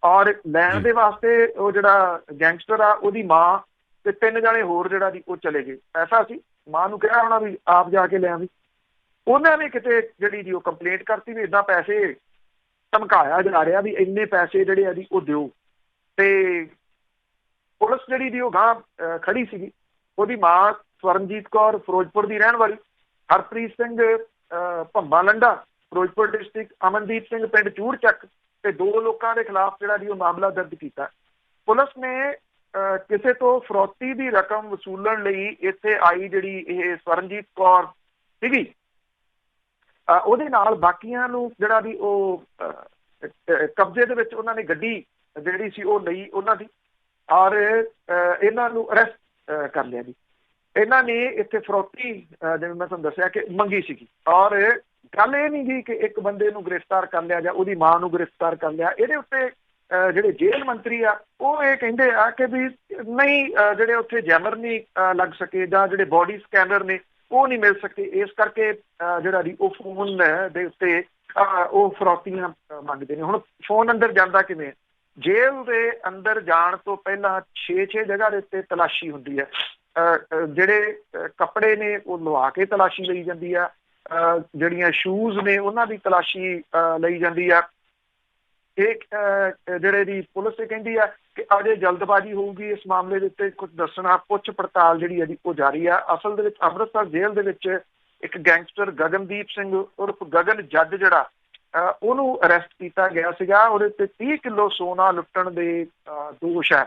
ਔਰ ਲੈਣ ਦੇ ਵਾਸਤੇ ਉਹ ਜਿਹੜਾ ਗੈਂਗਸਟਰ ਆ ਉਹਦੀ ਮਾਂ ਤੇ 3 ਜਣੇ ਹੋਰ ਜਿਹੜਾ ਦੀ ਉਹ ਚਲੇ ਗਏ। ਐਸਾ ਸੀ ਮਾਂ ਨੂੰ ਕਿਹਾ ਹੋਣਾ ਵੀ ਆਪ ਜਾ ਕੇ ਲੈ ਆਵੀਂ। ਉਹਨਾਂ ਨੇ ਕਿਤੇ ਜਿਹੜੀ ਦੀ ਉਹ ਕੰਪਲੇਂਟ ਕਰਤੀ ਵੀ ਏਦਾਂ ਪੈਸੇ ਧਮਕਾਇਆ ਜਾ ਰਿਹਾ ਵੀ ਇੰਨੇ ਪੈਸੇ ਜਿਹੜੇ ਆ ਜੀ ਉਹ ਦਿਓ। ਤੇ ਪੁਲਿਸ ਜਿਹੜੀ ਦੀ ਉਹ ਗਾਂ ਖੜੀ ਸੀਗੀ। ਉਹਦੀ ਮਾਂ ਸਵਰਨਜੀਤ ਕੌਰ ਫਿਰੋਜ਼ਪੁਰ ਦੀ ਰਹਿਣ ਵਾਲੀ, ਹਰਪ੍ਰੀਤ ਸਿੰਘ ਭੰਬਾ ਲੰਡਾ ਫਿਰੋਜ਼ਪੁਰ ਡਿਸਟ੍ਰਿਕਟ, ਅਮਨਦੀਪ ਸਿੰਘ ਪਿੰਡ ਚੂੜਚੱਕ ਤੇ 2 ਲੋਕਾਂ ਦੇ ਖਿਲਾਫ ਜਿਹੜਾ ਦੀ ਉਹ ਮਾਮਲਾ ਦਰਜ ਕੀਤਾ। ਪੁਲਿਸ ਨੇ ਕਿਸੇ ਤੋਂ ਫਰੌਤੀ ਦੀ ਰਕਮ ਵਸੂਲਣ ਲਈ ਇੱਥੇ ਆਈ ਜਿਹੜੀ ਇਹ ਸਵਰਨਜੀਤ ਕੌਰ ਸੀਗੀ, ਉਹਦੇ ਨਾਲ ਬਾਕੀਆਂ ਨੂੰ ਜਿਹੜਾ ਦੀ ਉਹ ਕਬਜ਼ੇ ਦੇ ਵਿੱਚ ਉਹਨਾਂ ਨੇ ਗੱਡੀ ਜਿਹੜੀ ਸੀ ਉਹ ਲਈ ਉਹਨਾਂ ਦੀ, ਔਰ ਇਹਨਾਂ ਨੂੰ ਅਰੈਸਟ ਕਰ ਲਿਆ ਜੀ। ਇਹਨਾਂ ਨੇ ਇੱਥੇ ਫਰੌਤੀ ਜਿਵੇਂ ਮੈਂ ਤੁਹਾਨੂੰ ਦੱਸਿਆ ਕਿ ਮੰਗੀ ਸੀਗੀ। ਔਰ ਗੱਲ ਇਹ ਨਹੀਂ ਗੀ ਕਿ ਇੱਕ ਬੰਦੇ ਨੂੰ ਗ੍ਰਿਫਤਾਰ ਕਰ ਲਿਆ ਜਾਂ ਉਹਦੀ ਮਾਂ ਨੂੰ ਗ੍ਰਿਫਤਾਰ ਕਰ ਲਿਆ। ਇਹਦੇ ਉੱਤੇ ਜਿਹੜੇ ਜੇਲ੍ਹ ਮੰਤਰੀ ਆ ਉਹ ਇਹ ਕਹਿੰਦੇ ਆ ਕਿ ਵੀ ਨਹੀਂ, ਜਿਹੜੇ ਉੱਥੇ ਜੈਮਰ ਨਹੀਂ ਲੱਗ ਸਕੇ ਜਾਂ ਜਿਹੜੇ ਬੋਡੀ ਸਕੈਨਰ ਨੇ ਉਹ ਨਹੀਂ ਮਿਲ ਸਕੇ, ਇਸ ਕਰਕੇ ਜਿਹੜਾ ਦੀ ਉਹ ਫੋਨ ਦੇ ਉੱਤੇ ਉਹ ਫਰੌਤੀਆਂ ਮੰਗਦੇ ਨੇ। ਹੁਣ ਫੋਨ ਅੰਦਰ ਜਾਂਦਾ ਕਿਵੇਂ? ਜੇਲ੍ਹ ਦੇ ਅੰਦਰ ਜਾਣ ਤੋਂ ਪਹਿਲਾਂ 6 ਜਗ੍ਹਾ ਦੇ ਉੱਤੇ ਤਲਾਸ਼ੀ ਹੁੰਦੀ ਹੈ। ਜਿਹੜੇ ਕੱਪੜੇ ਨੇ ਉਹ ਲਵਾ ਕੇ ਤਲਾਸ਼ੀ ਲਈ ਜਾਂਦੀ ਆ, ਜਿਹੜੀਆਂ ਸ਼ੂਜ਼ ਨੇ ਉਹਨਾਂ ਦੀ ਤਲਾਸ਼ੀ ਲਈ ਜਾਂਦੀ ਆ। ਇਹ ਜਿਹੜੇ ਦੀ ਪੁਲਿਸ ਇਹ ਕਹਿੰਦੀ ਆ ਕਿ ਅਜੇ ਜਲਦਬਾਜ਼ੀ ਹੋਊਗੀ ਇਸ ਮਾਮਲੇ ਦੇ ਉੱਤੇ ਕੁਝ ਦੱਸਣਾ, ਪੁੱਛ ਪੜਤਾਲ ਜਿਹੜੀ ਹੈ ਜੀ ਉਹ ਜਾਰੀ ਆ। ਅਸਲ ਦੇ ਵਿੱਚ ਅੰਮ੍ਰਿਤਸਰ ਜੇਲ੍ਹ ਦੇ ਵਿੱਚ ਇੱਕ ਗੈਂਗਸਟਰ ਗਗਨਦੀਪ ਸਿੰਘ ਉਰਫ ਗਗਨ ਜੱਜ ਜਿਹੜਾ ਉਹਨੂੰ ਅਰੈਸਟ ਕੀਤਾ ਗਿਆ ਸੀਗਾ। ਉਹਦੇ ਉੱਤੇ 30 ਕਿਲੋ ਸੋਨਾ ਲੁੱਟਣ ਦੇ ਦੋਸ਼ ਹੈ।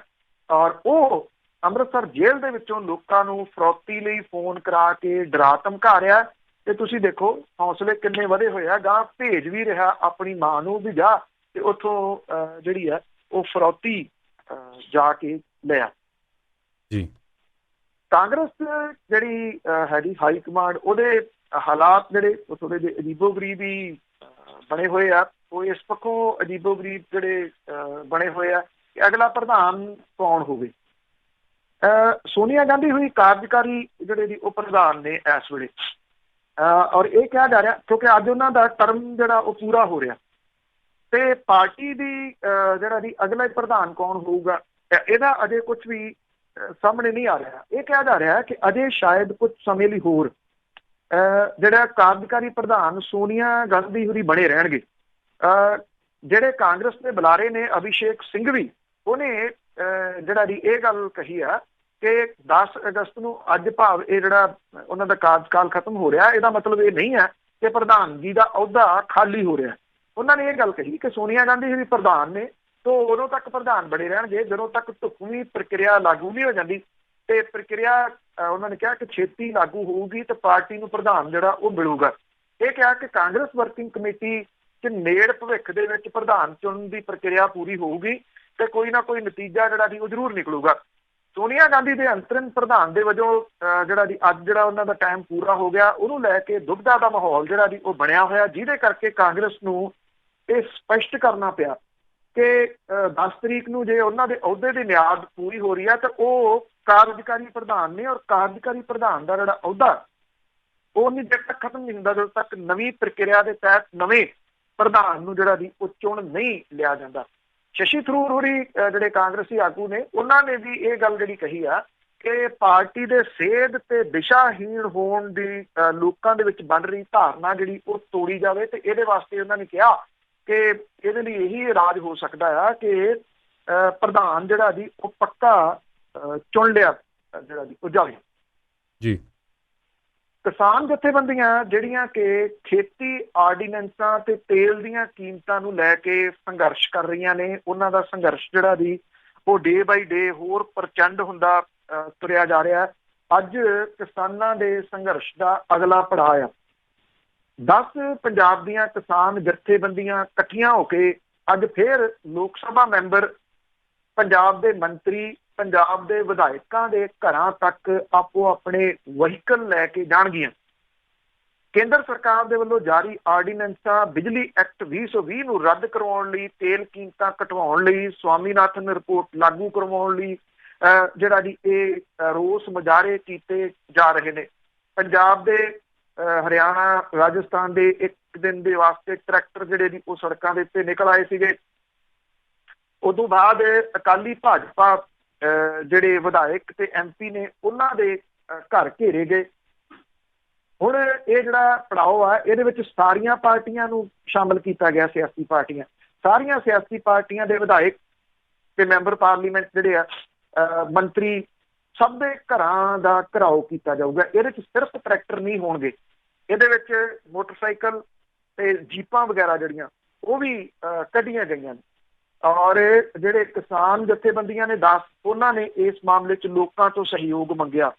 ਔਰ ਉਹ ਅੰਮ੍ਰਿਤਸਰ ਜੇਲ੍ਹ ਦੇ ਵਿੱਚੋਂ ਲੋਕਾਂ ਨੂੰ ਫਰੌਤੀ ਲਈ ਫੋਨ ਕਰਾ ਕੇ ਡਰਾ ਧਮਕਾ ਰਿਹਾ। ਤੇ ਤੁਸੀਂ ਦੇਖੋ ਹੌਸਲੇ ਕਿੰਨੇ ਵਧੇ ਹੋਏ ਆ। ਗਾਂ ਭੇਜ ਵੀ ਰਿਹਾ ਆਪਣੀ ਮਾਂ ਨੂੰ ਵੀ ਜਾ ਤੇ ਉੱਥੋਂ ਜਿਹੜੀ ਆ ਉਹ ਫਰੌਤੀ ਜਾ ਕੇ ਲਿਆ ਜੀ। ਕਾਂਗਰਸ ਜਿਹੜੀ ਹੈਗੀ ਹਾਈ ਕਮਾਂਡ, ਉਹਦੇ ਹਾਲਾਤ ਜਿਹੜੇ ਉਹ ਥੋੜੇ ਜਿਹੇ ਅਜੀਬੋ-ਗਰੀਬ ਹੀ ਬਣੇ ਹੋਏ ਆ। ਉਹ ਇਸ ਪੱਖੋਂ ਅਜੀਬੋ-ਗਰੀਬ ਜਿਹੜੇ ਬਣੇ ਹੋਏ ਆ ਕਿ ਅਗਲਾ ਪ੍ਰਧਾਨ ਕੌਣ ਹੋਵੇ। ਸੋਨੀਆ ਗਾਂਧੀ ਹੋਈ ਕਾਰਜਕਾਰੀ ਜਿਹੜੇ ਦੀ ਉਹ ਪ੍ਰਧਾਨ ਨੇ ਇਸ ਵੇਲੇ, ਔਰ ਇਹ ਕਿਹਾ ਜਾ ਰਿਹਾ ਕਿਉਂਕਿ ਅੱਜ ਉਹਨਾਂ ਦਾ ਟਰਮ ਜਿਹੜਾ ਉਹ ਪੂਰਾ ਹੋ ਰਿਹਾ ਤੇ ਪਾਰਟੀ ਦੀ ਜਿਹੜਾ ਦੀ ਅਗਲਾ ਪ੍ਰਧਾਨ ਕੌਣ ਹੋਊਗਾ ਇਹਦਾ ਅਜੇ ਕੁਝ ਵੀ ਸਾਹਮਣੇ ਨਹੀਂ ਆ ਰਿਹਾ। ਇਹ ਕਿਹਾ ਜਾ ਰਿਹਾ ਕਿ ਅਜੇ ਸ਼ਾਇਦ ਕੁਝ ਸਮੇਂ ਲਈ ਹੋਰ ਜਿਹੜਾ ਕਾਰਜਕਾਰੀ ਪ੍ਰਧਾਨ ਸੋਨੀਆ ਗਾਂਧੀ ਹੋਰੀ ਬਣੇ ਰਹਿਣਗੇ। ਜਿਹੜੇ ਕਾਂਗਰਸ ਦੇ ਬੁਲਾਰੇ ਨੇ ਅਭਿਸ਼ੇਕ ਸਿੰਘਵੀ, ਉਹਨੇ ਜਿਹੜਾ ਦੀ ਇਹ ਗੱਲ ਕਹੀ ਆ ਕਿ 10 ਅਗਸਤ ਨੂੰ ਅੱਜ ਭਾਵ ਇਹ ਜਿਹੜਾ ਉਹਨਾਂ ਦਾ ਕਾਰਜਕਾਲ ਖਤਮ ਹੋ ਰਿਹਾ, ਇਹਦਾ ਮਤਲਬ ਇਹ ਨਹੀਂ ਹੈ ਕਿ ਪ੍ਰਧਾਨਗੀ ਦਾ ਅਹੁਦਾ ਖਾਲੀ ਹੋ ਰਿਹਾ। ਉਹਨਾਂ ਨੇ ਇਹ ਗੱਲ ਕਹੀ ਕਿ ਸੋਨੀਆ ਗਾਂਧੀ ਜਿਹੜੀ ਪ੍ਰਧਾਨ ਨੇ ਤੋਂ ਉਦੋਂ ਤੱਕ ਪ੍ਰਧਾਨ ਬਣੇ ਰਹਿਣਗੇ ਜਦੋਂ ਤੱਕ ਢੁਕਵੀਂ ਪ੍ਰਕਿਰਿਆ ਲਾਗੂ ਨਹੀਂ ਹੋ ਜਾਂਦੀ। ਤੇ ਪ੍ਰਕਿਰਿਆ ਉਹਨਾਂ ਨੇ ਕਿਹਾ ਕਿ ਛੇਤੀ ਲਾਗੂ ਹੋਊਗੀ ਤੇ ਪਾਰਟੀ ਨੂੰ ਪ੍ਰਧਾਨ ਜਿਹੜਾ ਉਹ ਮਿਲੂਗਾ। ਇਹ ਕਿਹਾ ਕਿ ਕਾਂਗਰਸ ਵਰਕਿੰਗ ਕਮੇਟੀ 'ਚ ਨੇੜ ਭਵਿੱਖ ਦੇ ਵਿੱਚ ਪ੍ਰਧਾਨ ਚੁਣਨ ਦੀ ਪ੍ਰਕਿਰਿਆ ਪੂਰੀ ਹੋਊਗੀ ਤੇ ਕੋਈ ਨਾ ਕੋਈ ਨਤੀਜਾ ਜਿਹੜਾ ਦੀ ਉਹ ਜ਼ਰੂਰ ਨਿਕਲੂਗਾ। ਸੋਨੀਆ ਗਾਂਧੀ ਦੇ ਅੰਤਰਿਮ ਪ੍ਰਧਾਨ ਦੇ ਵਜੋਂ ਜਿਹੜਾ ਦੀ ਅੱਜ ਜਿਹੜਾ ਉਹਨਾਂ ਦਾ ਟਾਈਮ ਪੂਰਾ ਹੋ ਗਿਆ, ਉਹਨੂੰ ਲੈ ਕੇ ਦੁਬਿਧਾ ਦਾ ਮਾਹੌਲ ਜਿਹੜਾ ਦੀ ਉਹ ਬਣਿਆ ਹੋਇਆ, ਜਿਹਦੇ ਕਰਕੇ ਕਾਂਗਰਸ ਨੂੰ ਇਹ ਸਪਸ਼ਟ ਕਰਨਾ ਪਿਆ ਕਿ 10 ਤਰੀਕ ਨੂੰ ਜੇ ਉਹਨਾਂ ਦੇ ਅਹੁਦੇ ਦੀ ਮਿਆਦ ਪੂਰੀ ਹੋ ਰਹੀ ਹੈ ਤਾਂ ਉਹ ਕਾਰਜਕਾਰੀ ਪ੍ਰਧਾਨ ਨੇ। ਔਰ ਕਾਰਜਕਾਰੀ ਪ੍ਰਧਾਨ ਦਾ ਜਿਹੜਾ ਅਹੁਦਾ ਉਹ ਨਹੀਂ ਜਦ ਤੱਕ ਖਤਮ ਨਹੀਂ ਹੁੰਦਾ ਜਦੋਂ ਤੱਕ ਨਵੀਂ ਪ੍ਰਕਿਰਿਆ ਦੇ ਤਹਿਤ ਨਵੇਂ ਪ੍ਰਧਾਨ ਨੂੰ ਜਿਹੜਾ ਦੀ ਉਹ ਚੁਣ ਨਹੀਂ ਲਿਆ ਜਾਂਦਾ। ਸ਼ਸ਼ੀ ਥਰੂਰ ਹੋਰੀ ਜਿਹੜੇ ਕਾਂਗਰਸੀ ਆਗੂ ਨੇ, ਉਹਨਾਂ ਨੇ ਵੀ ਇਹ ਗੱਲ ਜਿਹੜੀ ਕਹੀ ਆ ਕਿ ਪਾਰਟੀ ਦੇ ਸੇਧ ਤੇ ਦਿਸ਼ਾਹੀਣ ਹੋਣ ਦੀ ਲੋਕਾਂ ਦੇ ਵਿੱਚ ਬਣ ਰਹੀ ਧਾਰਨਾ ਜਿਹੜੀ ਉਹ ਤੋੜੀ ਜਾਵੇ। ਤੇ ਇਹਦੇ ਵਾਸਤੇ ਉਹਨਾਂ ਨੇ ਕਿਹਾ ਕਿ ਇਹਦੇ ਲਈ ਇਹੀ ਰਾਜ ਹੋ ਸਕਦਾ ਆ ਕਿ ਪ੍ਰਧਾਨ ਜਿਹੜਾ ਜੀ ਉਹ ਪੱਕਾ ਚੁਣ ਲਿਆ ਜਿਹੜਾ ਜੀ ਉਹ ਜਾਵੇ। ਜੀ ਕਿਸਾਨ ਜਥੇਬੰਦੀਆਂ ਜਿਹੜੀਆਂ ਕਿ ਖੇਤੀ ਆਰਡੀਨੈਂਸਾਂ ਤੇ ਤੇਲ ਦੀਆਂ ਕੀਮਤਾਂ ਨੂੰ ਲੈ ਕੇ ਸੰਘਰਸ਼ ਕਰ ਰਹੀਆਂ ਨੇ, ਉਹਨਾਂ ਦਾ ਸੰਘਰਸ਼ ਜਿਹੜਾ ਦੀ ਉਹ ਡੇ ਬਾਈ ਡੇ ਹੋਰ ਪ੍ਰਚੰਡ ਹੁੰਦਾ ਤੁਰਿਆ ਜਾ ਰਿਹਾ। ਅੱਜ ਕਿਸਾਨਾਂ ਦੇ ਸੰਘਰਸ਼ ਦਾ ਅਗਲਾ ਪੜਾਅ ਆ। 10 ਪੰਜਾਬ ਦੀਆਂ ਕਿਸਾਨ ਜਥੇਬੰਦੀਆਂ ਇਕੱਠੀਆਂ ਹੋ ਕੇ ਅੱਜ ਫਿਰ ਲੋਕ ਸਭਾ ਮੈਂਬਰ, ਪੰਜਾਬ ਦੇ ਮੰਤਰੀ, ਪੰਜਾਬ ਦੇ ਵਿਧਾਇਕਾਂ ਦੇ ਘਰਾਂ ਤੱਕ ਆਪੋ ਆਪਣੇ ਵਹੀਕਲ ਲੈ ਕੇ ਜਾਣਗੀਆਂ। ਕੇਂਦਰ ਸਰਕਾਰ ਦੇ ਵੱਲੋਂ ਜਾਰੀ ਆਰਡੀਨੈਂਸਾਂ, ਬਿਜਲੀ ਐਕਟ 2020 ਨੂੰ ਰੱਦ ਕਰਵਾਉਣ ਲਈ, ਤੇਲ ਕੀਮਤਾਂ ਘਟਾਉਣ ਲਈ, ਸਵਾਮੀਨਾਥਨ ਰਿਪੋਰਟ ਲਾਗੂ ਕਰਵਾਉਣ ਲਈ ਜਿਹੜਾ ਜੀ ਇਹ ਰੋਸ ਮੁਜ਼ਾਹਰੇ ਕੀਤੇ ਜਾ ਰਹੇ ਨੇ। ਪੰਜਾਬ ਦੇ ਹਰਿਆਣਾ, ਰਾਜਸਥਾਨ ਦੇ ਇੱਕ ਦਿਨ ਦੇ ਵਾਸਤੇ ਟਰੈਕਟਰ ਜਿਹੜੇ ਜੀ ਉਹ ਸੜਕਾਂ ਦੇ ਉੱਤੇ ਨਿਕਲ ਆਏ ਸੀਗੇ। ਉਦੋਂ ਬਾਅਦ ਅਕਾਲੀ ਭਾਜਪਾ ਜਿਹੜੇ ਵਿਧਾਇਕ ਤੇ MP ਨੇ ਉਹਨਾਂ ਦੇ ਘਰ ਘੇਰੇ ਗਏ। ਹੁਣ ਇਹ ਜਿਹੜਾ ਪੜਾਅ ਆ ਇਹਦੇ ਵਿੱਚ ਸਾਰੀਆਂ ਪਾਰਟੀਆਂ ਨੂੰ ਸ਼ਾਮਲ ਕੀਤਾ ਗਿਆ, ਸਿਆਸੀ ਪਾਰਟੀਆਂ, ਸਾਰੀਆਂ ਸਿਆਸੀ ਪਾਰਟੀਆਂ ਦੇ ਵਿਧਾਇਕ ਤੇ ਮੈਂਬਰ ਪਾਰਲੀਮੈਂਟ ਜਿਹੜੇ ਆ, ਮੰਤਰੀ, ਸਭ ਦੇ ਘਰਾਂ ਦਾ ਘਿਰਾਓ ਕੀਤਾ ਜਾਊਗਾ। ਇਹਦੇ ਵਿੱਚ ਸਿਰਫ ਟਰੈਕਟਰ ਨਹੀਂ ਹੋਣਗੇ, ਇਹਦੇ ਵਿੱਚ ਮੋਟਰਸਾਈਕਲ ਤੇ ਜੀਪਾਂ ਵਗੈਰਾ ਜਿਹੜੀਆਂ ਉਹ ਵੀ ਕੱਢੀਆਂ ਗਈਆਂ ਨੇ। ਔਰ ਜਿਹੜੇ ਕਿਸਾਨ ਜਥੇਬੰਦੀਆਂ ਨੇ 10, ਉਹਨਾਂ ਨੇ ਇਸ ਮਾਮਲੇ 'ਚ ਲੋਕਾਂ ਤੋਂ ਸਹਿਯੋਗ ਮੰਗਿਆ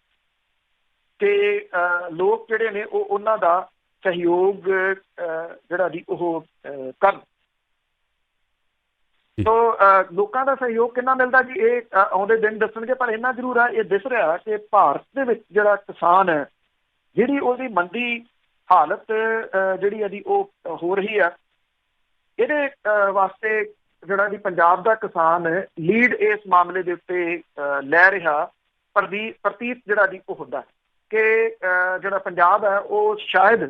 ਤੇ ਲੋਕ ਜਿਹੜੇ ਨੇ ਉਹ ਉਹਨਾਂ ਦਾ ਸਹਿਯੋਗ ਜਿਹੜਾ ਜੀ ਉਹ ਕਰਨ। ਸੋ ਲੋਕਾਂ ਦਾ ਸਹਿਯੋਗ ਕਿੰਨਾ ਮਿਲਦਾ ਜੀ ਇਹ ਆਉਂਦੇ ਦਿਨ ਦੱਸਣਗੇ, ਪਰ ਇੰਨਾ ਜ਼ਰੂਰ ਆ, ਇਹ ਦਿਸ ਰਿਹਾ ਕਿ ਭਾਰਤ ਦੇ ਵਿੱਚ ਜਿਹੜਾ ਕਿਸਾਨ ਹੈ, ਜਿਹੜੀ ਉਹਦੀ ਮੰਦੀ ਹਾਲਤ ਜਿਹੜੀ ਹੈ ਜੀ ਉਹ ਹੋ ਰਹੀ ਆ, ਇਹਦੇ ਵਾਸਤੇ ਜਿਹੜਾ ਜੀ ਪੰਜਾਬ ਦਾ ਕਿਸਾਨ ਲੀਡ ਇਸ ਮਾਮਲੇ ਦੇ ਉੱਤੇ ਲੈ ਰਿਹਾ ਪ੍ਰਤੀਤ ਜਿਹੜਾ ਜੀ ਉਹ ਹੁੰਦਾ ਕਿ ਜਿਹੜਾ ਪੰਜਾਬ ਹੈ ਉਹ ਸ਼ਾਇਦ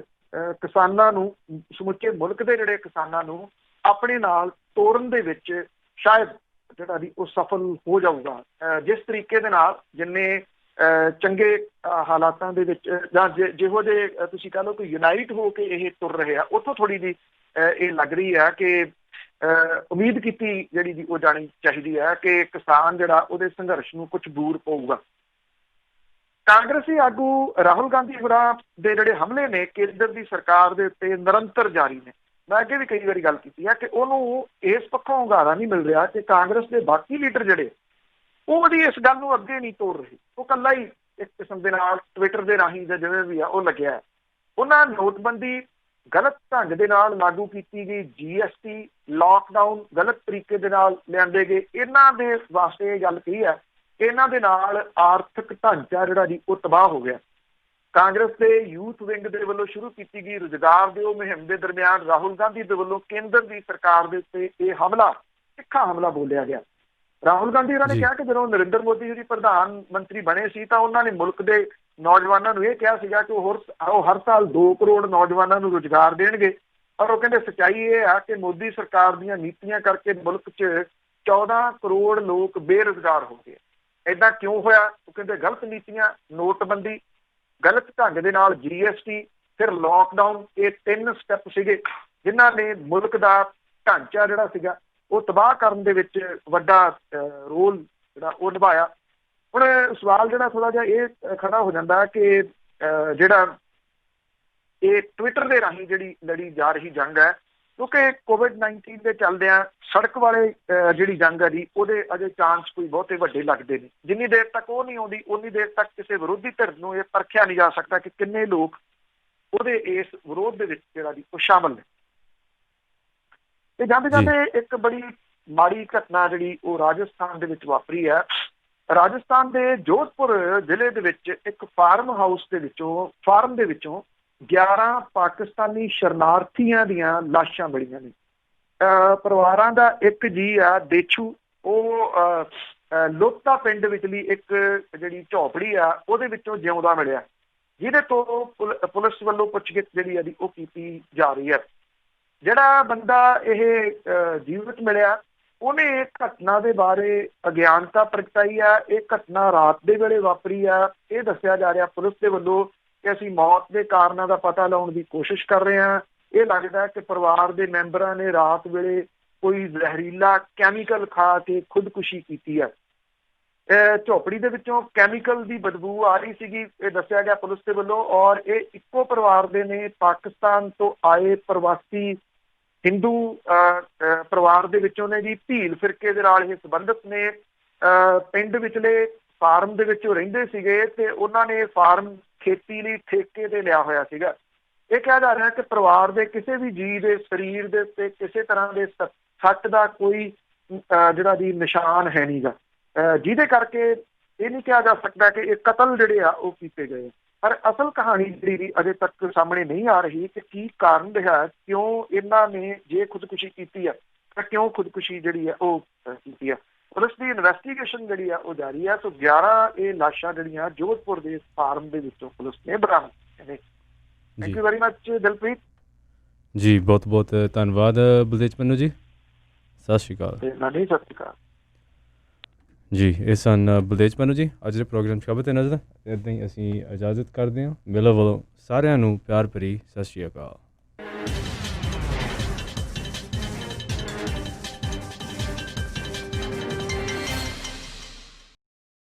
ਕਿਸਾਨਾਂ ਨੂੰ, ਸਮੁੱਚੇ ਮੁਲਕ ਦੇ ਜਿਹੜੇ ਕਿਸਾਨਾਂ ਨੂੰ ਆਪਣੇ ਨਾਲ ਤੋਰਨ ਦੇ ਵਿੱਚ ਸ਼ਾਇਦ ਜਿਹੜਾ ਜੀ ਉਹ ਸਫਲ ਹੋ ਜਾਊਗਾ। ਜਿਸ ਤਰੀਕੇ ਦੇ ਨਾਲ ਜਿੰਨੇ ਚੰਗੇ ਹਾਲਾਤਾਂ ਦੇ ਵਿੱਚ ਜਾਂ ਜਿਹੋ ਜਿਹੇ ਤੁਸੀਂ ਕਹਿ ਲਓ ਕਿ ਯੂਨਾਈਟ ਹੋ ਕੇ ਇਹ ਤੁਰ ਰਹੇ ਆ, ਉੱਥੋਂ ਥੋੜ੍ਹੀ ਜਿਹੀ ਇਹ ਲੱਗ ਰਹੀ ਹੈ ਕਿ ਉਮੀਦ ਕੀਤੀ ਜਿਹੜੀ ਜੀ ਉਹ ਜਾਣੀ ਚਾਹੀਦੀ ਹੈ ਕਿ ਕਿਸਾਨ ਜਿਹੜਾ ਉਹਦੇ ਸੰਘਰਸ਼ ਨੂੰ ਕੁਝ ਦੂਰ ਪਊਗਾ। ਕਾਂਗਰਸੀ ਆਗੂ ਰਾਹੁਲ ਗਾਂਧੀ ਹੋਰਾਂ ਦੇ ਜਿਹੜੇ ਹਮਲੇ ਨੇ ਕੇਂਦਰ ਦੀ ਸਰਕਾਰ ਦੇ ਉੱਤੇ ਨਿਰੰਤਰ ਜਾਰੀ ਨੇ। ਮੈਂ ਅੱਗੇ ਵੀ ਕਈ ਵਾਰੀ ਗੱਲ ਕੀਤੀ ਹੈ ਕਿ ਉਹਨੂੰ ਇਸ ਪੱਖੋਂ ਹੁੰਗਾਰਾ ਨਹੀਂ ਮਿਲ ਰਿਹਾ ਕਿ ਕਾਂਗਰਸ ਦੇ ਬਾਕੀ ਲੀਡਰ ਜਿਹੜੇ ਉਹ ਉਹਦੀ ਇਸ ਗੱਲ ਨੂੰ ਅੱਗੇ ਨਹੀਂ ਤੋੜ ਰਹੇ। ਉਹ ਇਕੱਲਾ ਹੀ ਇੱਕ ਕਿਸਮ ਦੇ ਨਾਲ ਟਵਿੱਟਰ ਦੇ ਰਾਹੀਂ ਜਾਂ ਜਿਵੇਂ ਵੀ ਆ ਉਹ ਲੱਗਿਆ। ਉਹਨਾਂ ਨੋਟਬੰਦੀ ਗਲਤ ਢੰਗ ਦੇ ਨਾਲ ਲਾਗੂ ਕੀਤੀ ਗਈ, GST, ਲਾਕਡਾਊਨ ਗਲਤ ਤਰੀਕੇ ਦੇ ਨਾਲ ਲਿਆਂਦੇ ਗਏ, ਇਹਨਾਂ ਦੇ ਵਾਸਤੇ ਇਹ ਗੱਲ ਕਹੀ ਹੈ ਕਿ ਇਹਨਾਂ ਦੇ ਨਾਲ ਆਰਥਿਕ ਢਾਂਚਾ ਜਿਹੜਾ ਜੀ ਉਹ ਤਬਾਹ ਹੋ ਗਿਆ। ਕਾਂਗਰਸ ਦੇ ਯੂਥ ਵਿੰਗ ਦੇ ਵੱਲੋਂ ਸ਼ੁਰੂ ਕੀਤੀ ਗਈ ਰੁਜ਼ਗਾਰ ਦਿਓ ਮੁਹਿੰਮ ਦੇ ਦਰਮਿਆਨ ਰਾਹੁਲ ਗਾਂਧੀ ਦੇ ਵੱਲੋਂ ਕੇਂਦਰ ਦੀ ਸਰਕਾਰ ਦੇ ਉੱਤੇ ਇਹ ਹਮਲਾ, ਤਿੱਖਾ ਹਮਲਾ ਬੋਲਿਆ ਗਿਆ। ਰਾਹੁਲ ਗਾਂਧੀ ਉਹਨਾਂ ਨੇ ਕਿਹਾ ਕਿ ਜਦੋਂ ਨਰਿੰਦਰ ਮੋਦੀ ਜੀ ਪ੍ਰਧਾਨ ਮੰਤਰੀ ਬਣੇ ਸੀ ਤਾਂ ਉਹਨਾਂ ਨੇ ਮੁਲਕ ਦੇ ਨੌਜਵਾਨਾਂ ਨੂੰ ਇਹ ਕਿਹਾ ਸੀਗਾ ਕਿ ਉਹ ਹਰ ਸਾਲ 2 ਕਰੋੜ ਨੌਜਵਾਨਾਂ ਨੂੰ ਰੁਜ਼ਗਾਰ ਦੇਣਗੇ। ਪਰ ਉਹ ਕਹਿੰਦੇ ਸੱਚਾਈ ਇਹ ਆ ਕਿ ਮੋਦੀ ਸਰਕਾਰ ਦੀਆਂ ਨੀਤੀਆਂ ਕਰਕੇ ਮੁਲਕ 'ਚ 14 ਕਰੋੜ ਲੋਕ ਬੇਰੁਜ਼ਗਾਰ ਹੋ ਗਏ। ਏਦਾਂ ਕਿਉਂ ਹੋਇਆ? ਉਹ ਕਹਿੰਦੇ ਗਲਤ ਨੀਤੀਆਂ, ਨੋਟਬੰਦੀ, ਗਲਤ ਢੰਗ ਦੇ ਨਾਲ GST, ਫਿਰ ਲਾਕਡਾਊਨ, ਇਹ 3 ਸਟੈਪ ਸੀਗੇ ਜਿਨ੍ਹਾਂ ਨੇ ਮੁਲਕ ਦਾ ਢਾਂਚਾ ਜਿਹੜਾ ਸੀਗਾ ਉਹ ਤਬਾਹ ਕਰਨ ਦੇ ਵਿੱਚ ਵੱਡਾ ਰੋਲ ਜਿਹੜਾ ਉਹ ਨਿਭਾਇਆ। ਹੁਣ ਸਵਾਲ ਜਿਹੜਾ ਥੋੜ੍ਹਾ ਜਿਹਾ ਇਹ ਖੜਾ ਹੋ ਜਾਂਦਾ ਕਿ ਜਿਹੜਾ ਇਹ ਟਵਿੱਟਰ ਦੇ ਰਾਹੀਂ ਜਿਹੜੀ ਲੜੀ ਜਾ ਰਹੀ ਜੰਗ ਹੈ, ਕਿਉਂਕਿ COVID-19 ਦੇ ਚੱਲਦਿਆਂ ਸੜਕ ਵਾਲੇ ਜਿਹੜੀ ਜੰਗ ਹੈ ਜੀ ਉਹਦੇ ਅਜੇ ਚਾਂਸ ਕੋਈ ਬਹੁਤੇ ਵੱਡੇ ਲੱਗਦੇ ਨੇ। ਜਿੰਨੀ ਦੇਰ ਤੱਕ ਉਹ ਨਹੀਂ ਆਉਂਦੀ ਉਨੀ ਦੇਰ ਤੱਕ ਕਿਸੇ ਵਿਰੋਧੀ ਧਿਰ ਨੂੰ ਇਹ ਪਰਖਿਆ ਨਹੀਂ ਜਾ ਸਕਦਾ ਕਿ ਕਿੰਨੇ ਲੋਕ ਉਹਦੇ ਇਸ ਵਿਰੋਧ ਦੇ ਵਿੱਚ ਜਿਹੜਾ ਜੀ ਉਹ ਸ਼ਾਮਲ ਨੇ। ਤੇ ਜਾਂਦੇ ਜਾਂਦੇ ਇੱਕ ਬੜੀ ਮਾੜੀ ਘਟਨਾ ਜਿਹੜੀ ਉਹ ਰਾਜਸਥਾਨ ਦੇ ਵਿੱਚ ਵਾਪਰੀ ਹੈ। ਰਾਜਸਥਾਨ ਦੇ ਜੋਧਪੁਰ ਜ਼ਿਲ੍ਹੇ ਦੇ ਵਿੱਚ ਇੱਕ ਫਾਰਮ ਦੇ ਵਿੱਚੋਂ 11 ਪਾਕਿਸਤਾਨੀ ਸ਼ਰਨਾਰਥੀਆਂ ਦੀਆਂ ਲਾਸ਼ਾਂ ਮਿਲੀਆਂ ਨੇ। ਪਰਿਵਾਰਾਂ ਦਾ ਇੱਕ ਜੀ ਆ ਦੇਛੂ, ਉਹ ਲੋਤਾ ਪਿੰਡ ਵਿਚਲੀ ਇੱਕ ਜਿਹੜੀ ਝੌਪੜੀ ਆ ਉਹਦੇ ਵਿੱਚੋਂ ਜਿਉਂਦਾ ਮਿਲਿਆ, ਜਿਹਦੇ ਤੋਂ ਪੁਲਿਸ ਵੱਲੋਂ ਪੁੱਛਗਿੱਛ ਜਿਹੜੀ ਆ ਉਹ ਕੀਤੀ ਜਾ ਰਹੀ ਹੈ। ਜਿਹੜਾ ਬੰਦਾ ਇਹ ਜੀਵਤ ਮਿਲਿਆ ਉਹਨੇ ਇਹ ਘਟਨਾ ਦੇ ਬਾਰੇ ਅਗਿਆਨਤਾ ਪ੍ਰਗਟਾਈ ਆ। ਇਹ ਘਟਨਾ ਰਾਤ ਦੇ ਵੇਲੇ ਵਾਪਰੀ ਆ। ਇਹ ਦੱਸਿਆ ਜਾ ਰਿਹਾ ਪੁਲਿਸ ਦੇ ਵੱਲੋਂ ਕਿ ਅਸੀਂ ਮੌਤ ਦੇ ਕਾਰਨਾਂ ਦਾ ਪਤਾ ਲਾਉਣ ਦੀ ਕੋਸ਼ਿਸ਼ ਕਰ ਰਹੇ ਹਾਂ। ਇਹ ਲੱਗਦਾ ਕਿ ਪਰਿਵਾਰ ਦੇ ਮੈਂਬਰਾਂ ਨੇ ਰਾਤ ਵੇਲੇ ਕੋਈ ਜ਼ਹਿਰੀਲਾ ਕੈਮੀਕਲ ਖਾ ਕੇ ਖੁਦਕੁਸ਼ੀ ਕੀਤੀ ਹੈ। ਝੋਪੜੀ ਦੇ ਵਿੱਚੋਂ ਕੈਮੀਕਲ ਦੀ ਬਦਬੂ ਆ ਰਹੀ ਸੀਗੀ, ਇਹ ਦੱਸਿਆ ਗਿਆ ਪੁਲਿਸ ਦੇ ਵੱਲੋਂ। ਔਰ ਇਹ ਇੱਕੋ ਪਰਿਵਾਰ ਦੇ ਨੇ, ਪਾਕਿਸਤਾਨ ਤੋਂ ਆਏ ਪ੍ਰਵਾਸੀ ਹਿੰਦੂ ਪਰਿਵਾਰ ਦੇ ਵਿੱਚੋਂ ਨੇ ਜੀ। ਭੀਲ ਫਿਰਕੇ ਦੇ ਨਾਲ ਇਹ ਸੰਬੰਧਿਤ ਨੇ। ਪਿੰਡ ਵਿਚਲੇ ਫਾਰਮ ਦੇ ਵਿੱਚ ਉਹ ਰਹਿੰਦੇ ਸੀਗੇ ਤੇ ਉਹਨਾਂ ਨੇ ਫਾਰਮ ਖੇਤੀ ਲਈ ਠੇਕੇ ਤੇ ਲਿਆ ਹੋਇਆ ਸੀਗਾ। ਇਹ ਕਿਹਾ ਜਾ ਰਿਹਾ ਕਿ ਪਰਿਵਾਰ ਦੇ ਕਿਸੇ ਵੀ ਜੀਅ ਦੇ ਸਰੀਰ ਦੇ ਉੱਤੇ ਕਿਸੇ ਤਰ੍ਹਾਂ ਦੇ ਸੱਟ ਦਾ ਕੋਈ ਜਿਹੜਾ ਜੀ ਨਿਸ਼ਾਨ ਹੈ ਨਹੀਂਗਾ, ਜਿਹਦੇ ਕਰਕੇ ਇਹ ਨਹੀਂ ਕਿਹਾ ਜਾ ਸਕਦਾ ਕਿ ਇਹ ਕਤਲ ਜਿਹੜੇ ਆ ਉਹ ਕੀਤੇ ਗਏ। ਪਰ ਅਸਲ ਕਹਾਣੀ ਜਿਹੜੀ ਅਜੇ ਤੱਕ ਸਾਹਮਣੇ ਨਹੀਂ ਆ ਰਹੀ ਕਿ ਕੀ ਕਾਰਨ ਰਿਹਾ, ਕਿਉਂ ਇਹਨਾਂ ਨੇ ਜੇ ਖੁਦਕੁਸ਼ੀ ਕੀਤੀ ਆ ਤਾਂ ਕਿਉਂ ਖੁਦਕੁਸ਼ੀ ਜਿਹੜੀ ਆ ਉਹ ਕੀਤੀ ਆ। ਪੁਲਿਸ ਦੀ ਇਨਵੈਸਟੀਗੇਸ਼ਨ ਜਿਹੜੀ ਆ ਉਹ ਜਾਰੀ ਆ। ਸੋ 11 ਇਹ ਲਾਸ਼ਾਂ ਜਿਹੜੀਆਂ ਜੋਧਪੁਰ ਦੇ ਫਾਰਮ ਦੇ ਵਿੱਚੋਂ ਪੁਲਿਸ ਨੇ ਬਰਾਮਦ ਕੀਤੀਆਂ ਨੇ। Thank you very much Dilpreet ਜੀ, ਬਹੁਤ ਬਹੁਤ ਧੰਨਵਾਦ ਬਲਦੇਜ ਪੰਨੂ ਜੀ। ਸਤਿ ਸ਼੍ਰੀ ਅਕਾਲ ਤੇ ਨਾਨੀ, ਸਤਿ ਸ਼੍ਰੀ ਅਕਾਲ ਜੀ। ਇਹ ਸਨ ਬਲਦੇਜ ਪੰਨੂ ਜੀ। ਅੱਜ ਦੇ ਪ੍ਰੋਗਰਾਮ 'ਚ ਖਬਰ ਤੇ ਨਜ਼ਰ ਇੱਦਾਂ ਹੀ ਅਸੀਂ ਇਜਾਜ਼ਤ ਕਰਦੇ ਹਾਂ। ਮੇਲੇ ਵੱਲੋਂ ਸਾਰਿਆਂ ਨੂੰ ਪਿਆਰ ਭਰੀ ਸਤਿ ਸ਼੍ਰੀ ਅਕਾਲ।